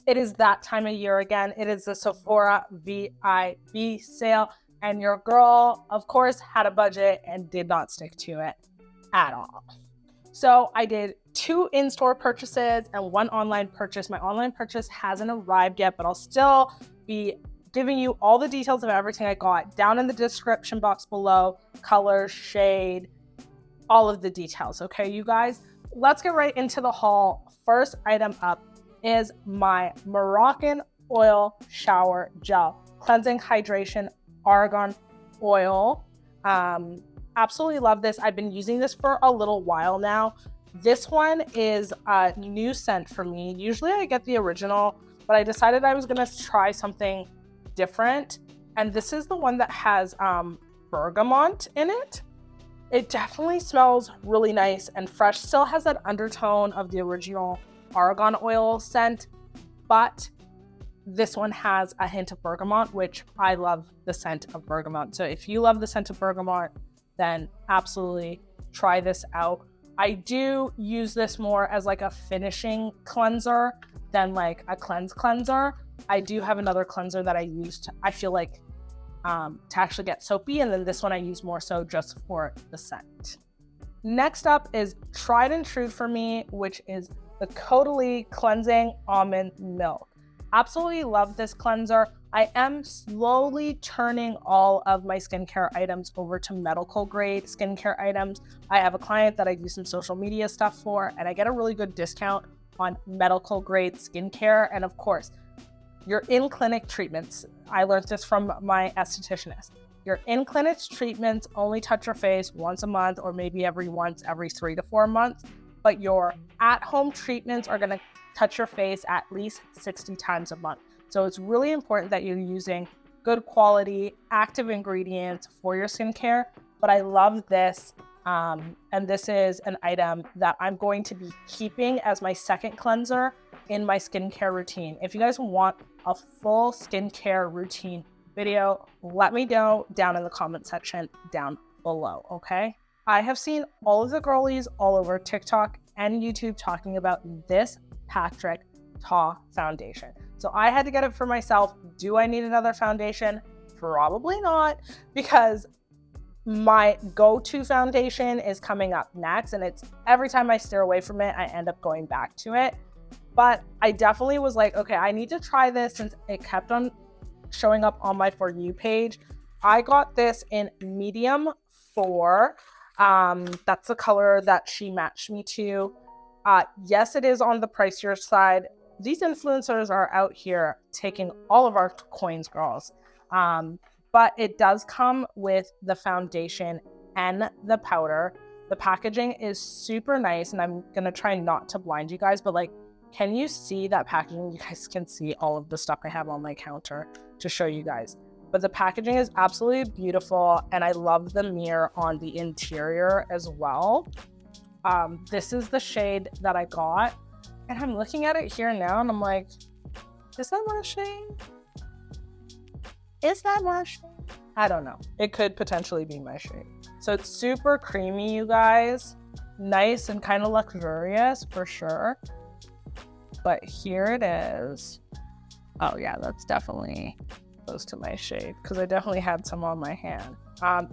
It is that time of year again. It is the Sephora VIB sale, and your girl, of course, had a budget and did not stick to it at all. So I did 2 in-store purchases and 1 online purchase. My online purchase hasn't arrived yet, but I'll still be giving you all the details of everything I got down in the description box below, color, shade, all of the details. Okay, you guys, let's get right into the haul. First item up is my Moroccan Oil Shower Gel, cleansing hydration argan oil. Absolutely love this. I've been using this for a little while now. This one is a new scent for me. Usually I get the original, but I decided I was gonna try something different. And this is the one that has bergamot in it. It definitely smells really nice and fresh. Still has that undertone of the original argan oil scent, but this one has a hint of bergamot, which I love the scent of bergamot. So if you love the scent of bergamot, then absolutely try this out. I do use this more as like a finishing cleanser than like a cleanser. I do have another cleanser that I use I feel like to actually get soapy, and then this one I use more so just for the scent. Next up is tried and true for me, which is the Calli Cleansing Almond Milk. Absolutely love this cleanser. I am slowly turning all of my skincare items over to medical grade skincare items. I have a client that I do some social media stuff for, and I get a really good discount on medical grade skincare. And of course, your in-clinic treatments. I learned this from my estheticianist. Your in-clinic treatments only touch your face once a month, or maybe every 3 to 4 months. But your at-home treatments are gonna touch your face at least 60 times a month. So it's really important that you're using good quality, active ingredients for your skincare. But I love this, and this is an item that I'm going to be keeping as my second cleanser in my skincare routine. If you guys want a full skincare routine video, let me know down in the comment section down below, okay? I have seen all of the girlies all over TikTok and YouTube talking about this Patrick Ta foundation. So I had to get it for myself. Do I need another foundation? Probably not, because my go-to foundation is coming up next, and it's every time I steer away from it, I end up going back to it. But I definitely was like, okay, I need to try this since it kept on showing up on my For You page. I got this in medium 4. That's the color that she matched me to. Yes, it is on the pricier side. These influencers are out here taking all of our coins, girls. But it does come with the foundation and the powder. The packaging is super nice, and I'm gonna try not to blind you guys, but like, can you see that packaging? You guys can see all of the stuff I have on my counter to show you guys. But the packaging is absolutely beautiful, and I love the mirror on the interior as well. This is the shade that I got, and I'm looking at it here now, and I'm like, is that my shade? Is that my shade? I don't know. It could potentially be my shade. So it's super creamy, you guys. Nice and kind of luxurious for sure. But here it is. Oh yeah, that's definitely close to my shade, because I definitely had some on my hand.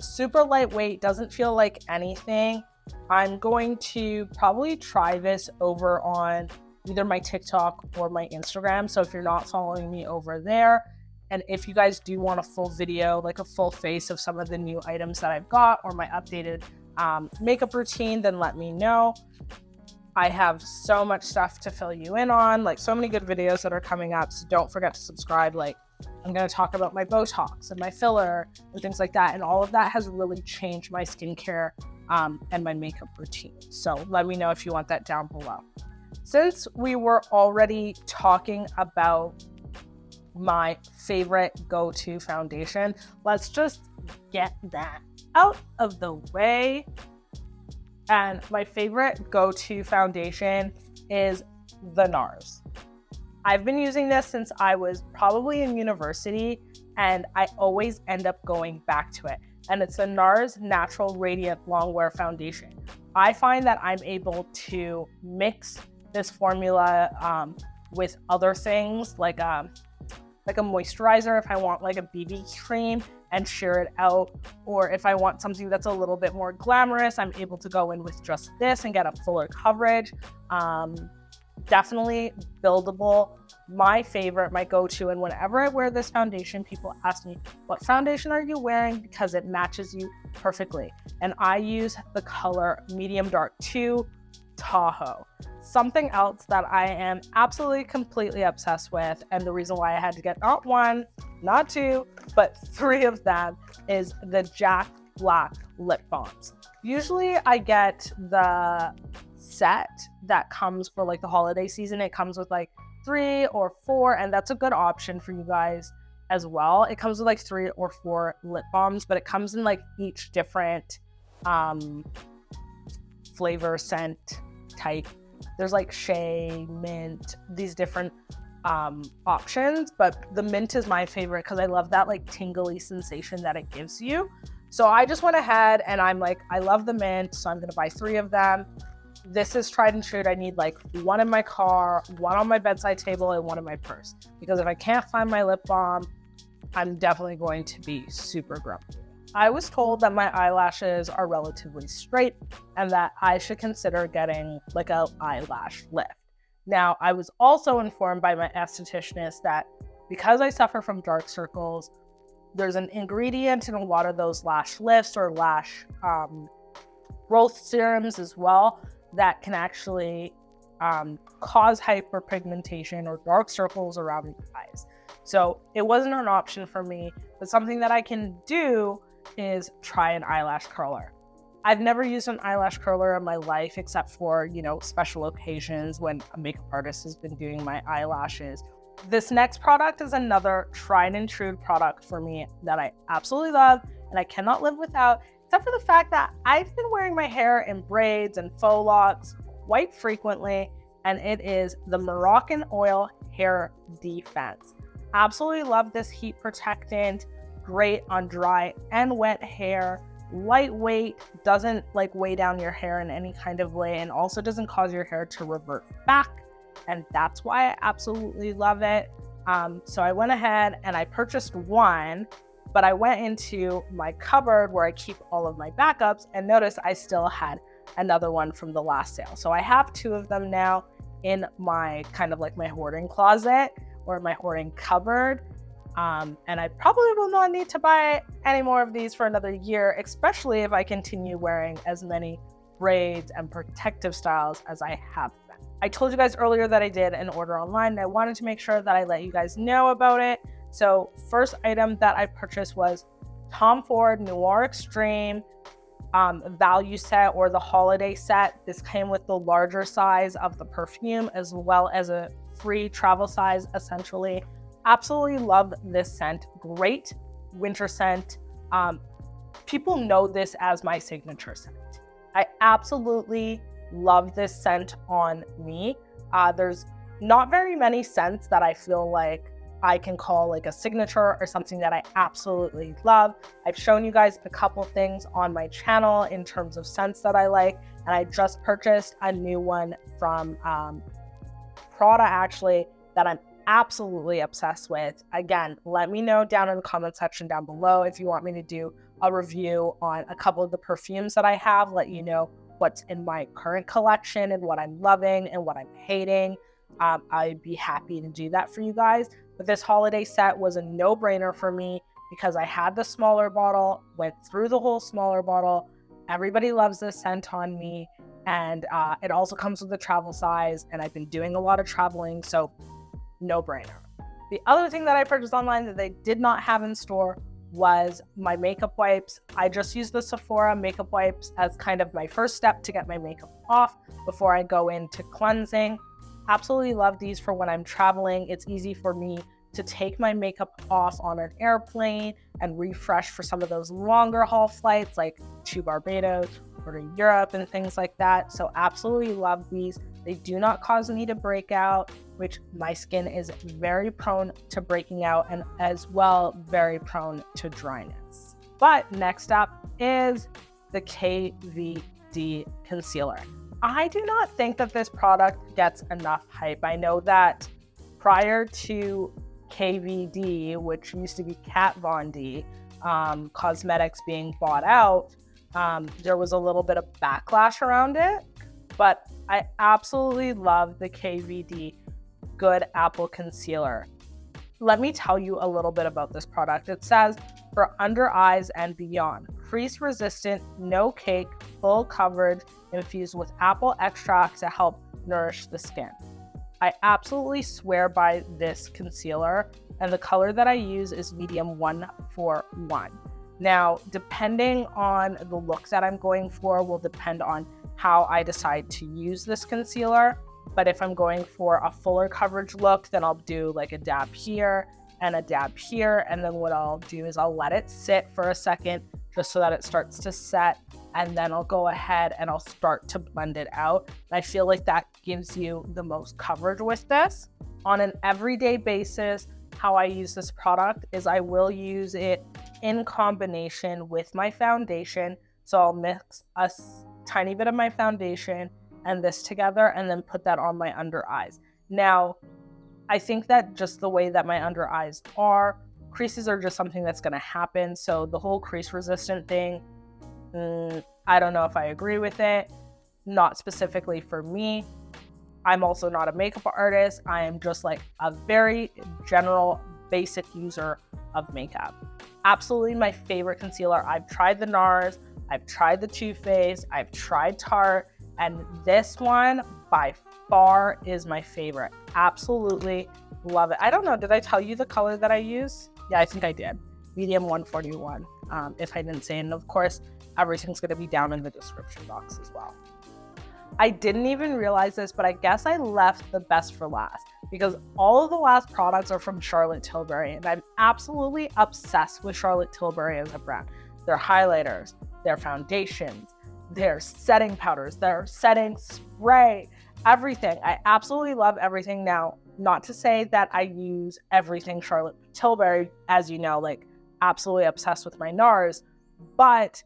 Super lightweight, doesn't feel like anything. I'm going to probably try this over on either my TikTok or my Instagram. So if you're not following me over there, and if you guys do want a full video, like a full face of some of the new items that I've got, or my updated makeup routine, then let me know. I have so much stuff to fill you in on, like so many good videos that are coming up. So don't forget to subscribe. Like, I'm going to talk about my Botox and my filler and things like that. And all of that has really changed my skincare and my makeup routine. So let me know if you want that down below. Since we were already talking about my favorite go-to foundation, let's just get that out of the way. And my favorite go-to foundation is the Nars. I've been using this since I was probably in university, and I always end up going back to it. And it's the Nars Natural Radiant Longwear Foundation. I find that I'm able to mix this formula with other things like a moisturizer if I want like a BB cream and sheer it out, or if I want something that's a little bit more glamorous, I'm able to go in with just this and get a fuller coverage. Definitely buildable. My favorite, my go-to, and whenever I wear this foundation, people ask me, what foundation are you wearing? Because it matches you perfectly. And I use the color Medium Dark 2 Tahoe. Something else that I am absolutely completely obsessed with, and the reason why I had to get not one, not two, but 3 of them, is the Jack Black lip balms. Usually I get the set that comes for like the holiday season. It comes with like 3 or 4, and that's a good option for you guys as well. It comes with like 3 or 4 lip balms, but it comes in like each different flavor, scent type. There's like shea, mint, these different options, but the mint is my favorite because I love that like tingly sensation that it gives you. So I just went ahead and I'm like, I love the mint, so I'm gonna buy 3 of them. This is tried and true. I need like 1 in my car, 1 on my bedside table, and 1 in my purse, because if I can't find my lip balm, I'm definitely going to be super grumpy. I was told that my eyelashes are relatively straight and that I should consider getting like an eyelash lift. Now, I was also informed by my estheticianist that because I suffer from dark circles, there's an ingredient in a lot of those lash lifts or lash growth serums as well that can actually cause hyperpigmentation or dark circles around the eyes. So it wasn't an option for me, but something that I can do is try an eyelash curler. I've never used an eyelash curler in my life except for, special occasions when a makeup artist has been doing my eyelashes. This next product is another tried and true product for me that I absolutely love and I cannot live without, except for the fact that I've been wearing my hair in braids and faux locks quite frequently, and it is the Moroccan Oil Hair Defense. Absolutely love this heat protectant. Great on dry and wet hair, lightweight, doesn't like weigh down your hair in any kind of way, and also doesn't cause your hair to revert back, and that's why I absolutely love it. So I went ahead and I purchased 1, but I went into my cupboard where I keep all of my backups and noticed I still had another one from the last sale. So I have 2 of them now in my kind of like my hoarding closet or my hoarding cupboard. And I probably will not need to buy any more of these for another year, especially if I continue wearing as many braids and protective styles as I have been. I told you guys earlier that I did an order online, and I wanted to make sure that I let you guys know about it. So first item that I purchased was Tom Ford Noir Extreme value set, or the holiday set. This came with the larger size of the perfume as well as a free travel size essentially. Absolutely love this scent. Great winter scent. People know this as my signature scent. I absolutely love this scent on me. There's not very many scents that I feel like I can call like a signature or something that I absolutely love. I've shown you guys a couple things on my channel in terms of scents that I like, and I just purchased a new one from Prada actually that I'm absolutely obsessed with. Again, let me know down in the comment section down below if you want me to do a review on a couple of the perfumes that I have, let you know what's in my current collection and what I'm loving and what I'm hating. I'd be happy to do that for you guys. But this holiday set was a no-brainer for me because I had the smaller bottle, went through the whole smaller bottle. Everybody loves this scent on me, and it also comes with a travel size, and I've been doing a lot of traveling, so no-brainer. The other thing that I purchased online that they did not have in store was my makeup wipes. I just use the Sephora makeup wipes as kind of my first step to get my makeup off before I go into cleansing. Absolutely love these for when I'm traveling. It's easy for me to take my makeup off on an airplane and refresh for some of those longer haul flights like to Barbados or to Europe and things like that. So absolutely love these. They do not cause me to break out, which my skin is very prone to breaking out, and as well very prone to dryness. But next up is the KVD concealer. I do not think that this product gets enough hype. I know that prior to KVD, which used to be Kat Von D, Cosmetics being bought out, there was a little bit of backlash around it, but I absolutely love the KVD Good Apple Concealer. Let me tell you a little bit about this product. It says, for under eyes and beyond, crease resistant, no cake, full coverage, infused with apple extract to help nourish the skin. I absolutely swear by this concealer, and the color that I use is medium 141. Now, depending on the look that I'm going for will depend on how I decide to use this concealer. But if I'm going for a fuller coverage look, then I'll do like a dab here and a dab here. And then what I'll do is I'll let it sit for a second just so that it starts to set. And then I'll go ahead and I'll start to blend it out. And I feel like that gives you the most coverage with this. On an everyday basis, how I use this product is I will use it in combination with my foundation. So I'll mix a tiny bit of my foundation and this together and then put that on my under eyes. Now, I think that just the way that my under eyes are, creases are just something that's gonna happen. So the whole crease resistant thing, I don't know if I agree with it. Not specifically for me. I'm also not a makeup artist. I am just like a very general, basic user of makeup. Absolutely my favorite concealer. I've tried the Nars, I've tried the Too Faced, I've tried Tarte, and this one by far is my favorite. Absolutely love it. I don't know, did I tell you the color that I use? Yeah, I think I did. Medium 141, if I didn't say it. And of course, everything's gonna be down in the description box as well. I didn't even realize this, but I guess I left the best for last because all of the last products are from Charlotte Tilbury, and I'm absolutely obsessed with Charlotte Tilbury as a brand. Their highlighters, their foundations, their setting powders, their setting spray, everything. I absolutely love everything. Now, not to say that I use everything Charlotte Tilbury, as you know, like absolutely obsessed with my Nars, but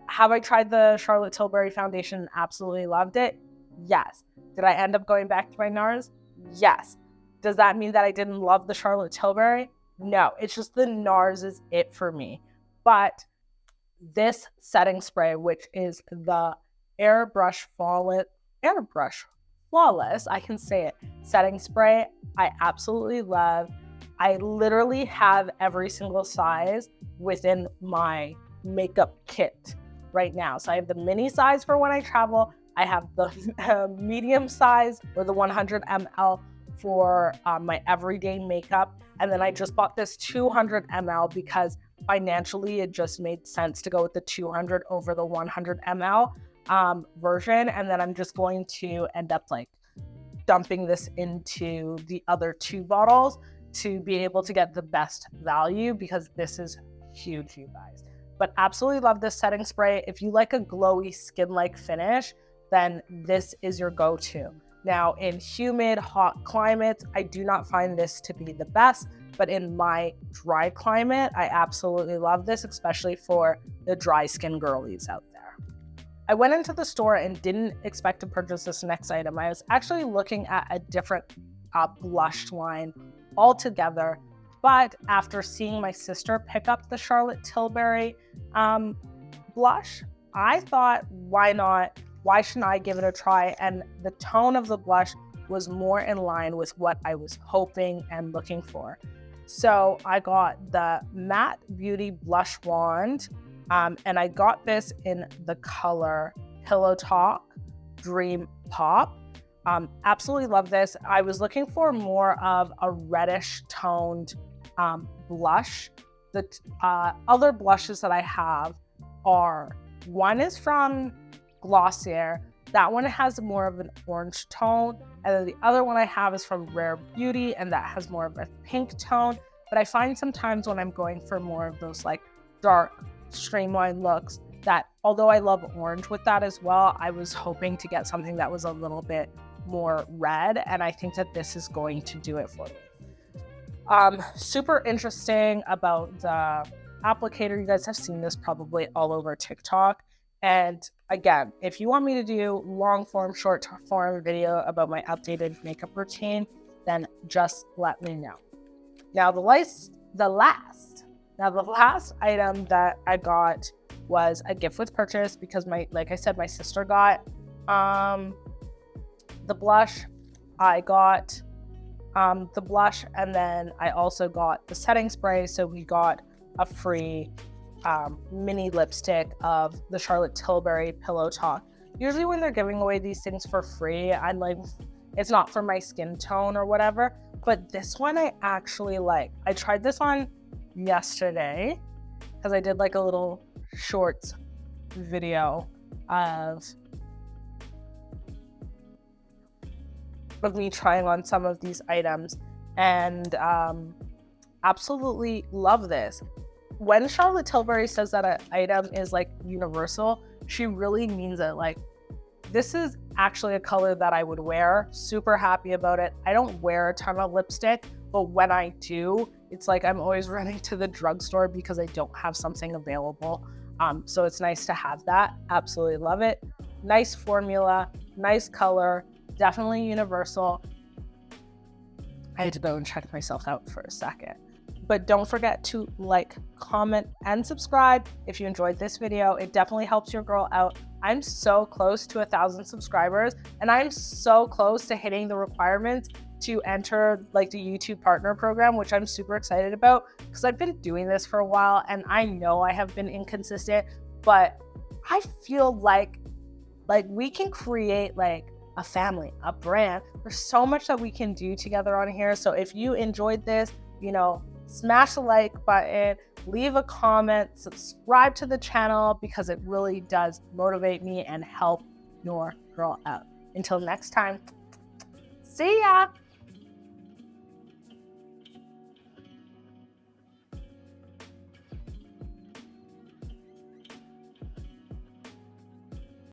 have I tried the Charlotte Tilbury foundation and absolutely loved it? Yes. Did I end up going back to my Nars? Yes. Does that mean that I didn't love the Charlotte Tilbury? No, it's just the Nars is it for me. But this setting spray, which is the Airbrush Flawless, I can say it, setting spray, I absolutely love. I literally have every single size within my makeup kit right now. So I have the mini size for when I travel. I have the medium size or the 100 ml for my everyday makeup. And then I just bought this 200 ml because financially it just made sense to go with the 200 over the 100 ml version. And then I'm just going to end up like dumping this into the other two bottles to be able to get the best value because this is huge, you guys. But absolutely love this setting spray. If you like a glowy skin-like finish, then this is your go-to. Now, in humid, hot climates, I do not find this to be the best, but in my dry climate, I absolutely love this, especially for the dry skin girlies out there. I went into the store and didn't expect to purchase this next item. I was actually looking at a different blush line altogether. But after seeing my sister pick up the Charlotte Tilbury blush, I thought, why not? Why shouldn't I give it a try? And the tone of the blush was more in line with what I was hoping and looking for. So I got the Matte Beauty Blush Wand, and I got this in the color Pillow Talk Dream Pop. Absolutely love this. I was looking for more of a reddish toned blush. The other blushes that I have are, one is from Glossier. That one has more of an orange tone. And then the other one I have is from Rare Beauty, and that has more of a pink tone. But I find sometimes when I'm going for more of those like dark, streamlined looks, that although I love orange with that as well, I was hoping to get something that was a little bit more red, and I think that this is going to do it for me. Super interesting about the applicator. You guys have seen this probably all over TikTok. And again, if you want me to do long form, short form video about my updated makeup routine, then just let me know. Now the last item that I got was a gift with purchase because like I said, my sister got the blush. I got the blush, and then I also got the setting spray. So we got a free mini lipstick of the Charlotte Tilbury Pillow Talk. Usually when they're giving away these things for free, I'm like, it's not for my skin tone or whatever. But this one I actually like. I tried this on yesterday because I did like a little shorts video of me trying on some of these items, and absolutely love this. When Charlotte Tilbury says that an item is like universal, she really means it. Like, this is actually a color that I would wear. Super happy about it. I don't wear a ton of lipstick, but when I do, it's like I'm always running to the drugstore because I don't have something available. So it's nice to have that. Absolutely love it. Nice formula, nice color, definitely universal. I had to go and check myself out for a second. But don't forget to like, comment, and subscribe if you enjoyed this video. It definitely helps your girl out. I'm so close to 1,000 subscribers, and I'm so close to hitting the requirements to enter like the YouTube partner program, which I'm super excited about because I've been doing this for a while and I know I have been inconsistent, but I feel like we can create like a family, a brand. There's so much that we can do together on here. So if you enjoyed this, smash the like button, leave a comment, subscribe to the channel because it really does motivate me and help your girl out. Until next time, see ya!